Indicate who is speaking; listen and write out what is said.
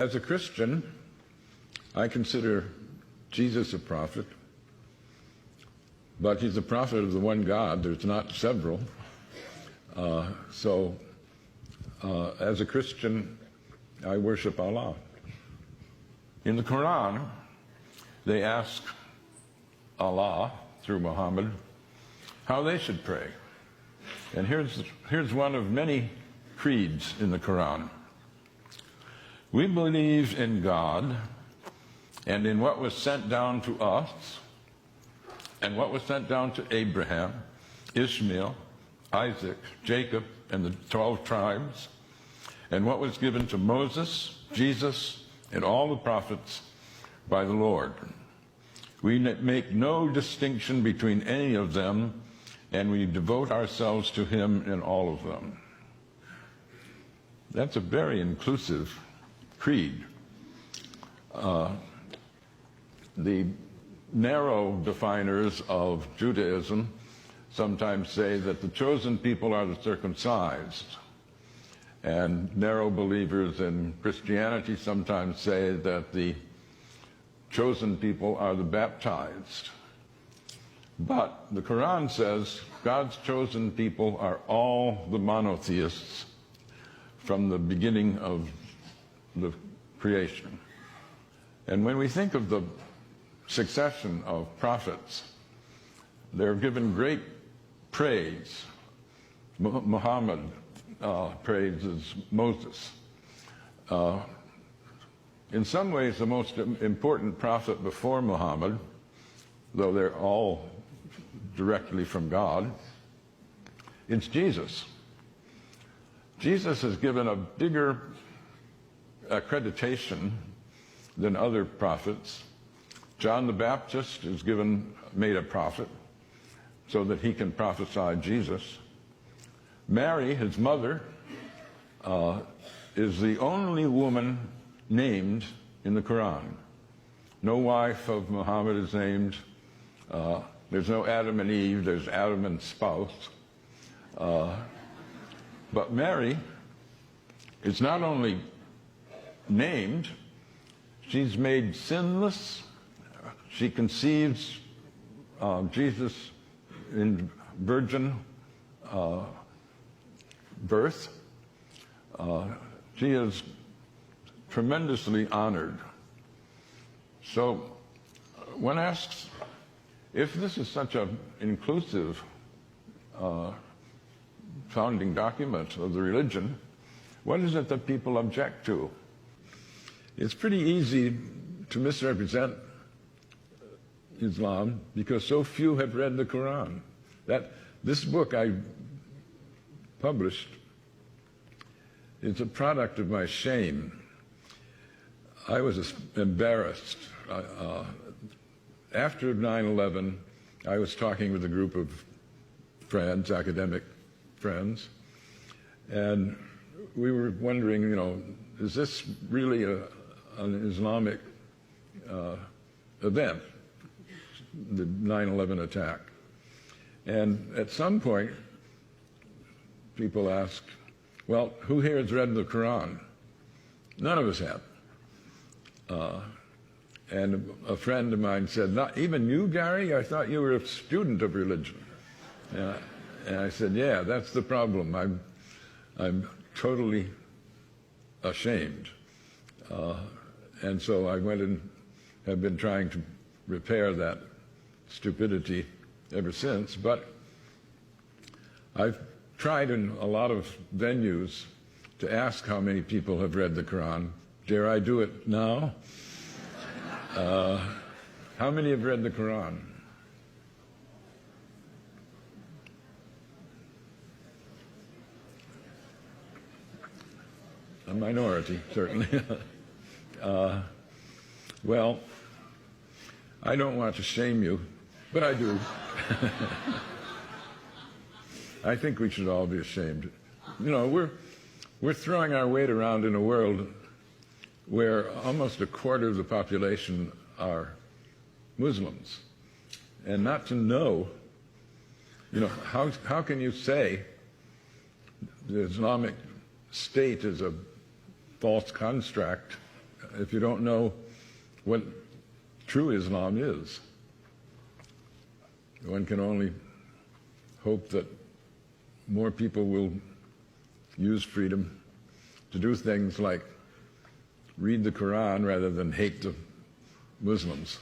Speaker 1: As a Christian, I consider Jesus a prophet, but he's a prophet of the one God. There's not several. As a Christian, I worship Allah. In the Quran, they ask Allah, through Muhammad, how they should pray. And here's one of many creeds in the Quran. We believe in God and in what was sent down to us and what was sent down to Abraham, Ishmael, Isaac, Jacob, and the 12 tribes, and what was given to Moses, Jesus, and all the prophets by the Lord. We make no distinction between any of them, and we devote ourselves to him in all of them. That's a very inclusive creed. The narrow definers of Judaism sometimes say that the chosen people are the circumcised, and narrow believers in Christianity sometimes say that the chosen people are the baptized. But the Quran says God's chosen people are all the monotheists from the beginning of the creation. And when we think of the succession of prophets, they're given great praise. Muhammad praises Moses. In some ways, the most important prophet before Muhammad, though they're all directly from God, it's Jesus. Jesus is given a bigger accreditation than other prophets. John the Baptist is made a prophet so that he can prophesy Jesus. Mary, his mother, is the only woman named in the Quran. No wife of Muhammad is named. There's no Adam and Eve, there's Adam and spouse. But Mary is not only named, she's made sinless. She conceives Jesus in virgin birth. She is tremendously honored. So one asks, if this is such an inclusive founding document of the religion, what is it that people object to? It's pretty easy to misrepresent Islam because so few have read the Quran. This book I published is a product of my shame. I was embarrassed. After 9/11, I was talking with a group of friends, academic friends, and we were wondering, is this really an Islamic event, the 9/11 attack? And at some point, people asked, well, who here has read the Quran? None of us have. And a friend of mine said, not even you, Gary? I thought you were a student of religion. And I said, yeah, that's the problem. I'm totally ashamed. And so I went and have been trying to repair that stupidity ever since. But I've tried in a lot of venues to ask how many people have read the Quran. Dare I do it now? How many have read the Quran? A minority, certainly. Well, I don't want to shame you, but I do. I think we should all be ashamed. We're throwing our weight around in a world where almost a quarter of the population are Muslims. And not to know, how can you say the Islamic State is a false construct if you don't know what true Islam is. One can only hope that more people will use freedom to do things like read the Quran rather than hate the Muslims.